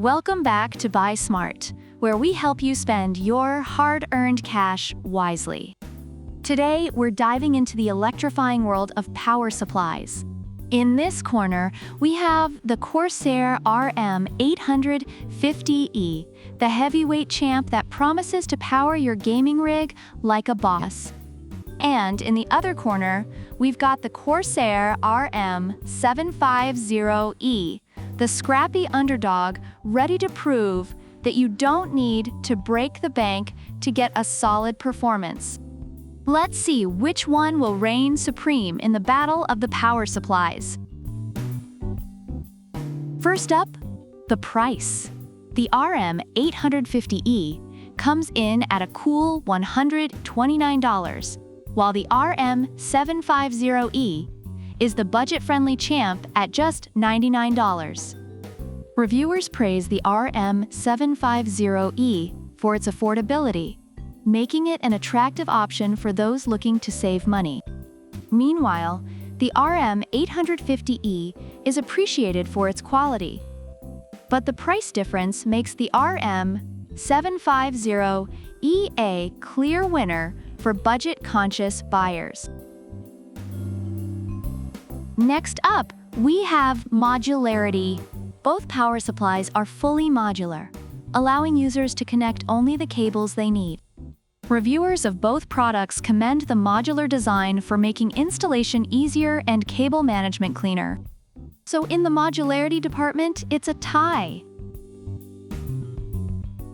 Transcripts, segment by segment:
Welcome back to Buy Smart, where we help you spend your hard-earned cash wisely. Today, we're diving into the electrifying world of power supplies. In this corner, we have the Corsair RM850e, the heavyweight champ that promises to power your gaming rig like a boss. And in the other corner, we've got the Corsair RM750e, the scrappy underdog ready to prove that you don't need to break the bank to get a solid performance. Let's see which one will reign supreme in the battle of the power supplies. First up, the price. The RM850e comes in at a cool $129, while the RM750e is the budget-friendly champ at just $99. Reviewers praise the RM750e for its affordability, making it an attractive option for those looking to save money. Meanwhile, the RM850e is appreciated for its quality. But the price difference makes the RM750e a clear winner for budget-conscious buyers. Next up, we have modularity. Both power supplies are fully modular, allowing users to connect only the cables they need. Reviewers of both products commend the modular design for making installation easier and cable management cleaner. So in the modularity department, it's a tie.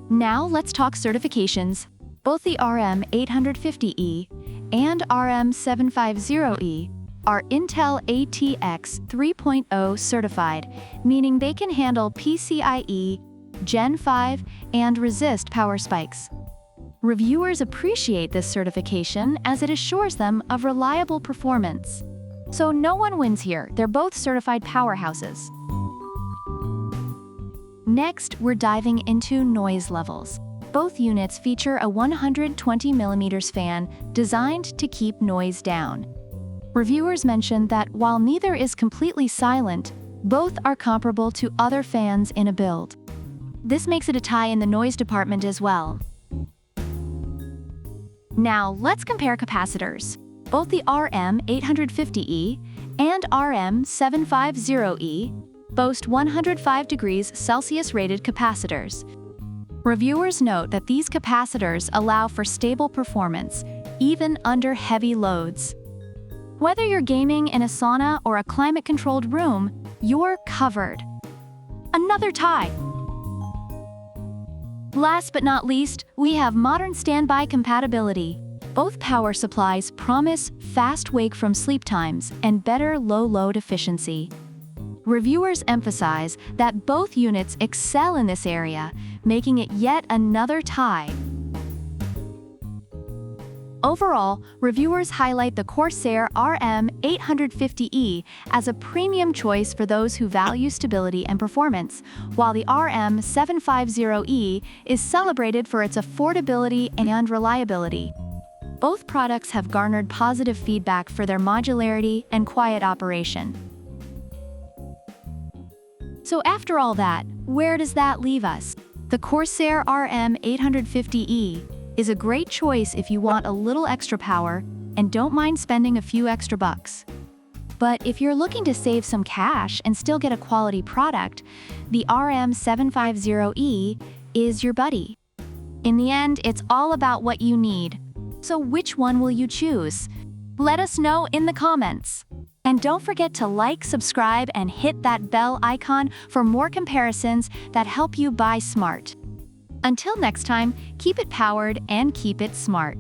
Now let's talk certifications. Both the RM850e and RM750e are Intel ATX 3.0 certified, meaning they can handle PCIe, Gen 5, and resist power spikes. Reviewers appreciate this certification as it assures them of reliable performance. So no one wins here, they're both certified powerhouses. Next, we're diving into noise levels. Both units feature a 120mm fan designed to keep noise down. Reviewers mention that while neither is completely silent, both are comparable to other fans in a build. This makes it a tie in the noise department as well. Now let's compare capacitors. Both the RM850e and RM750e boast 105 degrees Celsius rated capacitors. Reviewers note that these capacitors allow for stable performance, even under heavy loads. Whether you're gaming in a sauna or a climate-controlled room, you're covered. Another tie. Last but not least, we have modern standby compatibility. Both power supplies promise fast wake from sleep times and better low-load efficiency. Reviewers emphasize that both units excel in this area, making it yet another tie. Overall, reviewers highlight the Corsair RM850e as a premium choice for those who value stability and performance, while the RM750e is celebrated for its affordability and reliability. Both products have garnered positive feedback for their modularity and quiet operation. So after all that, where does that leave us? The Corsair RM850e is a great choice if you want a little extra power and don't mind spending a few extra bucks. But if you're looking to save some cash and still get a quality product, the RM750e is your buddy. In the end, it's all about what you need. So which one will you choose? Let us know in the comments. And don't forget to like, subscribe, and hit that bell icon for more comparisons that help you buy smart. Until next time, keep it powered and keep it smart.